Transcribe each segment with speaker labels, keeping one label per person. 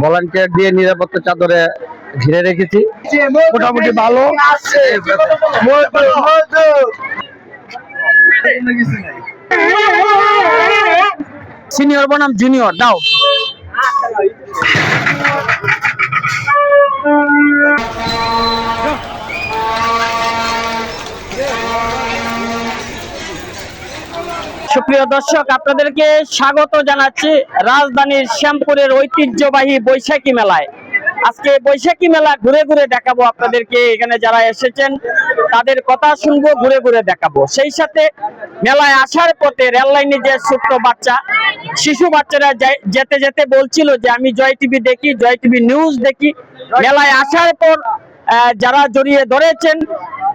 Speaker 1: Volunteer দিয়ে নিরাপত্তা চাদরে ঘিরে রেখেছি। মোটামুটি ভালো। সিনিয়র বনাম জুনিয়র দাও। সুপ্রিয় দর্শক, আপনাদেরকে স্বাগত জানাচ্ছি রাজধানীর শ্যামপুরের ঐতিহ্যবাহী বৈশাখী মেলায়। আজকে বৈশাখী মেলা ঘুরে ঘুরে দেখাবো আপনাদেরকে। এখানে যারা এসেছেন তাদের কথা শুনবো, ঘুরে ঘুরে দেখাবো। সেই সাথে মেলায় আসার পথে রেল লাইনে যে ছোট্ট বাচ্চা, শিশু বাচ্চারা যেতে যেতে বলছিল যে আমি জয় টিভি দেখি, জয় টিভি নিউজ দেখি। মেলায় আসার পর যারা জড়িয়ে ধরেছেন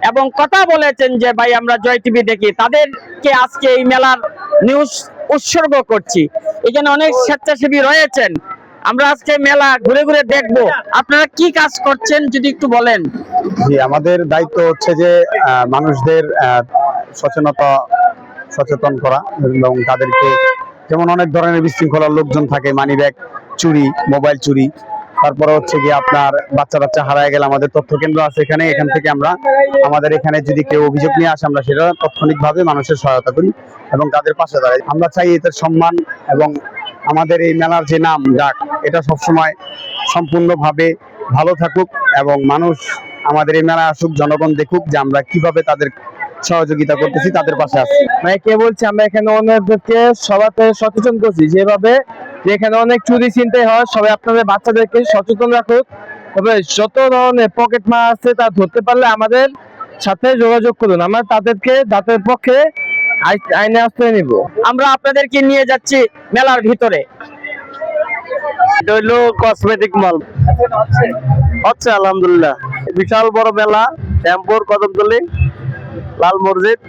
Speaker 1: এবং কথা বলেছেন যে ভাই আমরা জয় টিভি দেখি, তাদেরকে আজকে এই মেলার নিউজ উৎসর্গ করছি। এখানে অনেক স্বেচ্ছাসেবী রয়েছেন। আমরা আজকে মেলা ঘুরে ঘুরে দেখবো। আপনারা কি কাজ করছেন যদি একটু বলেন।
Speaker 2: জি, আমাদের দায়িত্ব হচ্ছে যে মানুষদের সচেতন করা এবং তাদেরকে, যেমন অনেক ধরনের বিশৃঙ্খলার লোকজন থাকে, মানি ব্যাগ চুরি, মোবাইল চুরি, তারপরে হচ্ছে গিয়ে আপনার বাচ্চা হারায় গেলে আমাদের তথ্য কেন্দ্র আছে এখান থেকে আমরা আমাদের এখানে যদি কেউ অভিযোগ নিয়ে আসে আমরা সেটা তাৎক্ষণিকভাবে মানুষের সহায়তা করি এবং তাদের পাশে দাঁড়াই। আমরা চাই এদের সম্মান এবং আমাদের এই মেলার যে নাম ডাক, এটা সবসময় সম্পূর্ণভাবে ভালো থাকুক এবং মানুষ আমাদের এই মেলা আসুক, জনগণ দেখুক যে আমরা কিভাবে তাদের সহযোগিতা করতেছি, তাদের পাশে আছি।
Speaker 1: মানে কে বলছে আমরা এখানে অন্যদেরকে সবাইকে সচেতন করছি, যেভাবে যেখানে অনেক চুরি ছিনতাই হয়, সবাই আপনাদের বাচ্চাদেরকে সচেতন রাখুক। তবে যত ধরনের পকেট মার আছে তা ধরতে পারলে আমাদের সাথে যোগাযোগ করুন, আমরা তাদের পক্ষে আইনে আশ্রয় নিব। আমরা আপনাদেরকে নিয়ে যাচ্ছি মেলার ভিতরে। এটা হইলো কসমেটিক মল হচ্ছে, আলহামদুলিল্লাহ বিশাল বড় মেলা। শ্যামপুর কদমতলী লাল মসজিদ।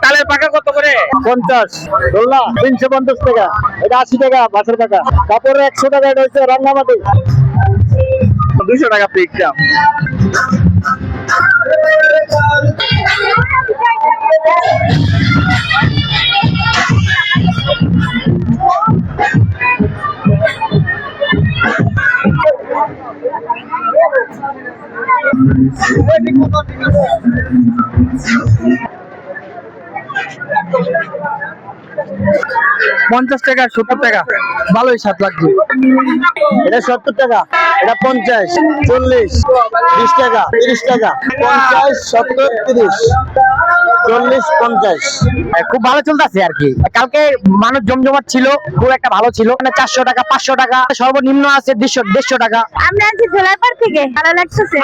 Speaker 1: তালের পাকা কত করে? 50। দোলনা 350 টাকা, এটা 80 টাকা বাসের টাকা। কাপড় 100 টাকা, এটা হচ্ছে রান্নামাটি 200 টাকা পিক দাম। পঞ্চাশ টাকা, 70 টাকা, ভালোই স্বাদ লাগছে। এটা 70 টাকা, এটা 50, 40, 20 টাকা, 30 টাকা, 50, 70, 30, 40, 50। খুব ভালো চলতেছে আর কি। কালকে মানুষ জমজমাট ছিল, খুব একটা ভালো ছিল। 400 টাকা, 500 টাকা, সর্বনিম্ন আছে 150 টাকা।
Speaker 3: আমরা আছি জোলাইপার থেকে, ভালো লাগতেছে।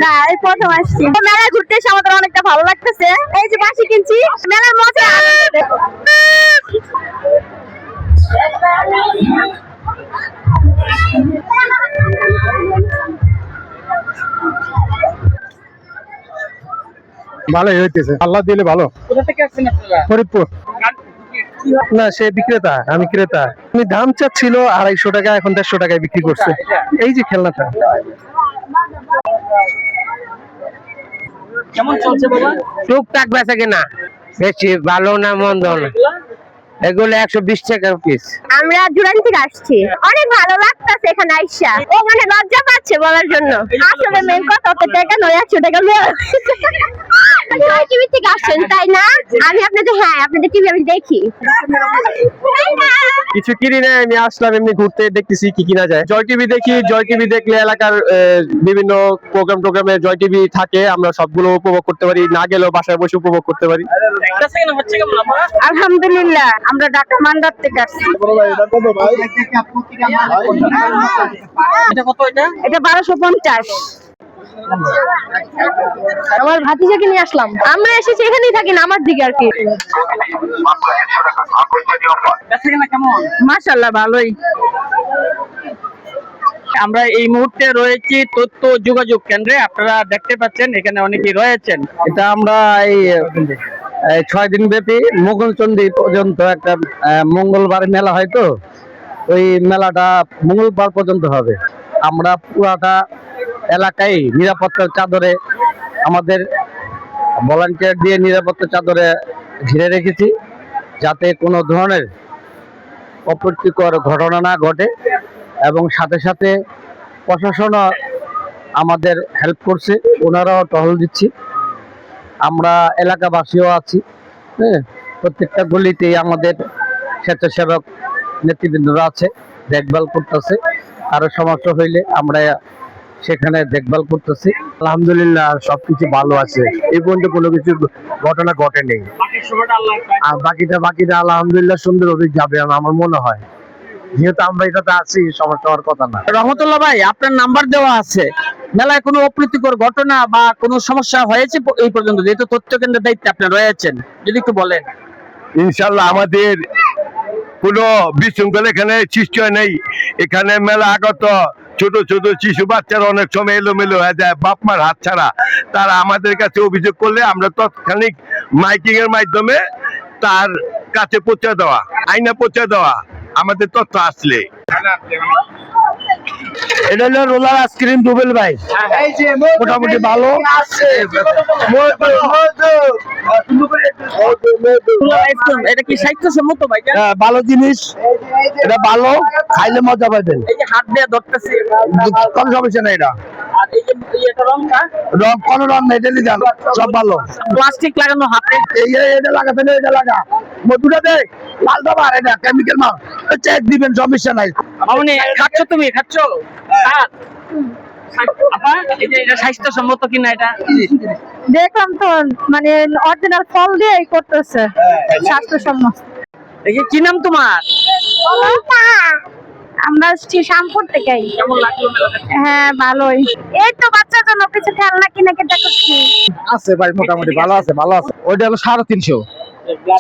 Speaker 3: না, এই প্রথম আসছি মেলায় ঘুরতে এসে, আমাদের অনেকটা ভালো লাগতেছে। এই যে বাসি কিনছি, মেলার মজা।
Speaker 2: ভালোই হইতেছে, আল্লাহ দিলে ভালো।
Speaker 1: কোথা থেকে আসছেন আপনারা?
Speaker 2: ফরিদপুর। না, সে বিক্রেতা, আমি ক্রেতা। আমি দাম চাচ্ছিল 250 টাকা, এখন 150 টাকায় বিক্রি করছে। এই যে খেলনাটা
Speaker 1: কেমন চলছে বাবা?
Speaker 4: টুকটাক বেচা কিনা, বেশি ভালো না মন্দ না। এগুলো 120 টাকা পিস।
Speaker 3: আমরা জুরান থেকে আসছি, অনেক ভালো লাগতেছে এখানে আইসা। ও মানে লজ্জা পাচ্ছে বলার জন্য। আসলে মেন কথা হচ্ছে টাকা নয়, 100 টাকা জয় টিভি থেকে আসছেন তাই না? আমি আপনাদের টিভি আমি দেখি।
Speaker 2: কিছু কিনি না, আমি আসলাম এমনি ঘুরতে, দেখতেছি কি কিনা যায়। জয় টিভি দেখি, জয় টিভি দেখলে এলাকার বিভিন্ন প্রোগ্রামে জয় টিভি থাকে, আমরা সবগুলো উপভোগ করতে পারি, না গেলেও বাসায় বসে উপভোগ করতে পারি।
Speaker 3: আলহামদুলিল্লাহ, আমরা ঢাকা মান্দার থেকে আসছি।
Speaker 1: এটা কত?
Speaker 3: এটা 1250। আমার ভাতিজাকে নিয়ে আসলাম। আমরা এসেছি, এখানেই থাকি না, আমার দিকে আর কি। মাশাআল্লাহ ভালোই।
Speaker 1: আমরা এই মুহূর্তে রয়েছি তথ্য যোগাযোগ কেন্দ্রে। আপনারা দেখতে পাচ্ছেন এখানে অনেকেই রয়েছেন।
Speaker 2: এটা আমরা এই 6 দিন ব্যাপী মোগলচন্ডী পর্যন্ত একটা মঙ্গলবার মেলা হয়, তো ওই মেলাটা মঙ্গলবার পর্যন্ত হবে। আমরা পুরাটা এলাকায় নিরাপত্তার চাদরে, আমাদের ভলান্টিয়ার দিয়ে নিরাপত্তা চাদরে ঘিরে রেখেছি, যাতে কোনো ধরনের অপ্রীতিকর ঘটনা না ঘটে, এবং সাথে সাথে প্রশাসনও আমাদের হেল্প করছে, ওনারাও টহল দিচ্ছে। আমরা এলাকাবাসীও আছি, হ্যাঁ, প্রত্যেকটা গলিতেই আমাদের স্বেচ্ছাসেবক নেতৃবৃন্দরা আছে, দেখভাল করতেছে। কারো সমস্যা হইলে আমরা সেখানে দেখভাল করতেছি। আলহামদুলিল্লাহ সবকিছু ভালো আছে, এই পর্যন্ত কোনো কিছু ঘটনা ঘটেনি। আর বাকিটা আলহামদুলিল্লাহ সুন্দরভাবে যাবে আমার মনে হয়, যেহেতু আমরা এটাতে আছি, সমস্যা হওয়ার কথা না।
Speaker 1: রহমতুল্লাহ ভাই, আপনার নাম্বার দেওয়া আছে, মেলায় কোনো অপ্রীতিকর ঘটনা বা কোনো সমস্যা হয়েছে এই পর্যন্ত, যেহেতু তথ্য কেন্দ্রের দায়িত্বে আপনি রয়েছেন, যদি একটু বলেন।
Speaker 5: ইনশাল্লাহ আমাদের কোনো বিশৃঙ্খলা এখানে সৃষ্টি হয় নাই। এখানে মেলা আগত ছোট ছোট শিশু বাচ্চারা অনেক সময় এলোমেলো হয়ে যায় বাপ মার হাত ছাড়া। তারা আমাদের কাছে অভিযোগ করলে আমরা তৎক্ষণিক মাইকিং এর মাধ্যমে তার কাছে পৌঁছে দেওয়া, আইনা পৌঁছে দেওয়া আমাদের তথ্য আসলে।
Speaker 2: এটা হলো রোলার আইসক্রিম ডুবেল ভাই, মোটামুটি ভালো।
Speaker 1: এটা কি স্বাস্থ্যসম্মত ভাই?
Speaker 2: হ্যাঁ, ভালো জিনিস, এটা ভালো, খাইলে মজা পাবেন।
Speaker 1: এই যে হাত দিয়ে ধরতেছি,
Speaker 2: কোনো সমস্যা নেই। এটা
Speaker 1: আর এই যে এটা রংটা,
Speaker 2: রং কোনো রং নেই, এটা নিয়ে যান, সব ভালো।
Speaker 1: প্লাস্টিক লাগানো হাতে,
Speaker 2: এটা লাগাতে নেই, এটা লাগা মধুটা দে, লাল দাবার, এটা কেমিক্যাল মাল, চেক দিবেন, সমস্যা নাই।
Speaker 1: মামনি খাচ্ছ, তুমি খাচ্ছ? আপা, এই যে এটা স্বাস্থ্যসম্মত কিনা এটা?
Speaker 3: দেখলাম তো, মানে অরিজিনাল ফল দিয়ে করতেছে, স্বাস্থ্যসম্মত।
Speaker 1: এই যে কি নাম তোমার?
Speaker 3: আমরা আসছি শ্যামপুর থেকে।
Speaker 1: কেমন লাগলো মেলাটা?
Speaker 3: হ্যাঁ, ভালোই। এই তো বাচ্চার জন্য কিছু খেলনা কিনে কেটে করছি।
Speaker 2: আছে ভাই, মোটামুটি ভালো আছে, ভালো আছে। ওইটা হলো 350,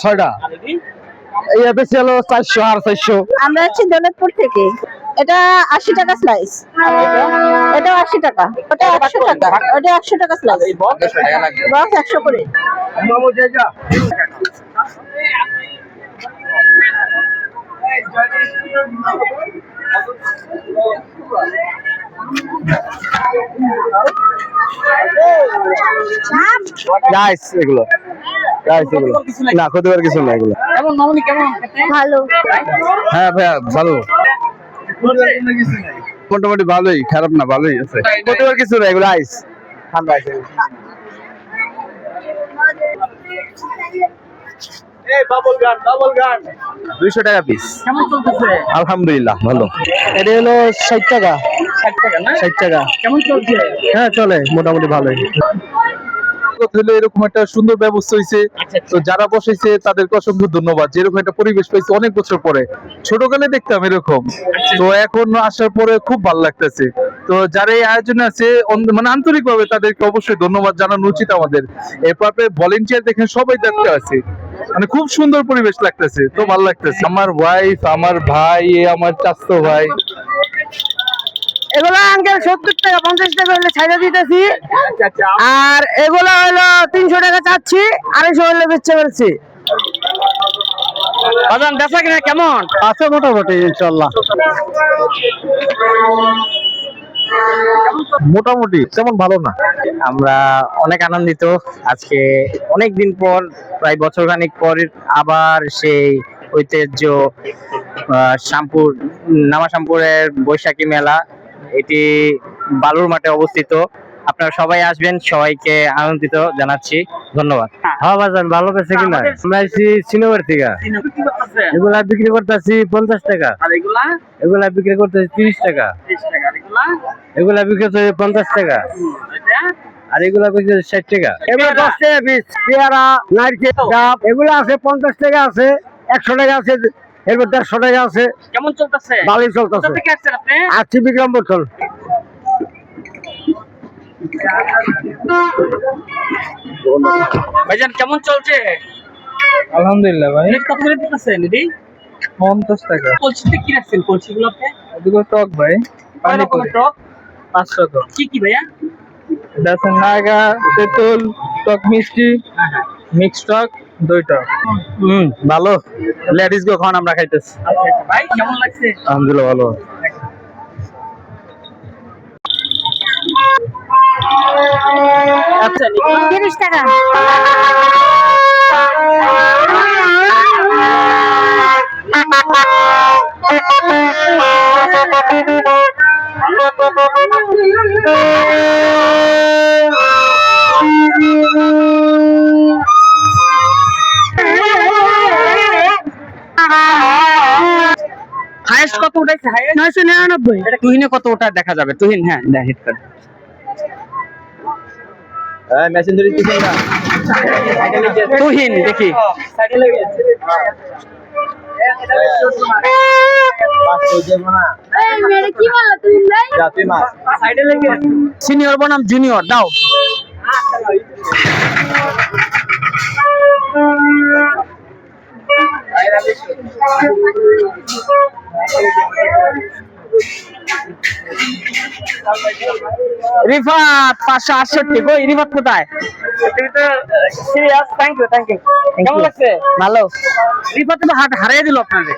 Speaker 2: 6টা। এই বেশি হলো 400 আর 400।
Speaker 3: আমরা আসছি দৌলতপুর থেকে। এটা 80 টাকা স্লাইস, এটা 80 টাকা, ওটা 100 টাকা, ওটা 100 টাকা স্লাইস, বক্স 100 করে।
Speaker 2: গাইস এগুলো না, ক্ষতিকর কিছু না এগুলো।
Speaker 1: কেমন মামনি, কেমন?
Speaker 3: ভালো।
Speaker 2: হ্যাঁ ভাইয়া, ভালো, মোটামুটি ভালোই, খারাপ না, ভালোই আছে, ক্ষতিকর কিছু না এগুলো। আইস ঠান্ডা আইস। 200 টাকা পিস।
Speaker 1: কেমন চলতেছে?
Speaker 2: আলহামদুলিল্লাহ ভালো। এটা হলো 60 টাকা।
Speaker 1: 60 টাকা না?
Speaker 2: 60 টাকা।
Speaker 1: কেমন চলছে?
Speaker 2: হ্যাঁ চলে, মোটামুটি ভালোই। এরকম একটা সুন্দর ব্যবস্থা হয়েছে, তো যারা বসেছে তাদেরকে অসংখ্য ধন্যবাদ। যেরকম একটা পরিবেশ পাইছে অনেক বছর পরে, ছোটকালে দেখতাম এরকম, তো এখন আসার পরে খুব ভালো লাগতেছে। তো যারা এই আয়োজনে আছে, মানে আন্তরিক ভাবে তাদেরকে অবশ্যই ধন্যবাদ জানানো উচিত আমাদের। এরপরে ভলেন্টিয়ার দেখেন সবাই দেখতে আছে, মানে খুব সুন্দর পরিবেশ লাগতেছে, তো ভালো লাগতেছে। আমার ওয়াইফ, আমার ভাই, আমার চাচতো ভাই।
Speaker 3: এগুলো আঙ্কেল 70 টাকা, 50 টাকা হলে ছাইড়া দিতেছি। আর এগুলো হলো 300 টাকা চাচ্ছি, 250 হলে বেচতে পারছি।
Speaker 1: বাজান বেচা কিনা কেমন?
Speaker 2: আছে মোটামুটি, ইনশাল্লাহ মোটামুটি, তেমন ভালো না।
Speaker 1: আমরা অনেক আনন্দিত, আজকে অনেক দিন পর, প্রায় বছর খানিক পর আবার সেই ঐতিহ্য শ্যামপুর, নামাশ্যামপুরের বৈশাখী মেলা, এটি বালুর মাঠে অবস্থিত। আপনারা সবাই আসবেন, সবাইকে আনন্দিত জানাচ্ছি, ধন্যবাদ।
Speaker 2: হ্যাঁ বাজান, ভালো পেয়েছে কিনা? আমরা আসছি শ্রীনগর থেকে। এগুলা বিক্রি করতেছি 50 টাকা, এগুলা বিক্রি করতেছি 30 টাকা, এগুলা বিক্রি করতেছি 50 টাকা, আর এগুলা বিক্রি করতেছি 60 টাকা। এগুলো 10 টাকা পিস। পেয়ারা, নারকেল, ডাব এগুলো আছে 50 টাকা আছে, 100 টাকা আছে, এরপর 150 টাকা আছে।
Speaker 1: কেমন চলতেছে?
Speaker 2: ভালোই চলতেছে।
Speaker 1: কোথা থেকে আসছেন আপনি?
Speaker 2: আছি বিক্রম বোতল।
Speaker 1: ভাইজান কেমন চলছে?
Speaker 2: আলহামদুলিল্লাহ ভাই।
Speaker 1: কত করে দিতেছেন দিদি?
Speaker 2: 50 টাকা।
Speaker 1: কলসিতে কি রাখছেন কলসিগুলোতে?
Speaker 2: এগুলো টক ভাই,
Speaker 1: কয় রকমের টক?
Speaker 2: 500 টাকা।
Speaker 1: কি কি ভাইয়া?
Speaker 2: দেখেন নাগা, তেঁতুল, টক মিষ্টি, মিক্স টক, 2 টক। ভালো, লেডিস গো খান আমরা খাইতেছি।
Speaker 1: আচ্ছা ভাই কেমন লাগছে?
Speaker 2: আলহামদুলিল্লাহ ভালো।
Speaker 1: আচ্ছা
Speaker 3: 30 টাকা।
Speaker 1: হাইয়েস্ট কত উঠাইছে?
Speaker 3: 999।
Speaker 1: এটা তুহিনে কত ওটা দেখা যাবে। তুহিন, হ্যাঁ হিট কর। তুহিন দেখি। সিনিয়র বনাম জুনিয়র দাও। রিফাত 568। কই রিফাত কোথায়? তুমি তো সিরিয়াস। থ্যাংক ইউ কেমন লাগছে?
Speaker 3: ভালো।
Speaker 1: রিফাত তো হারিয়ে দিল আপনাদের।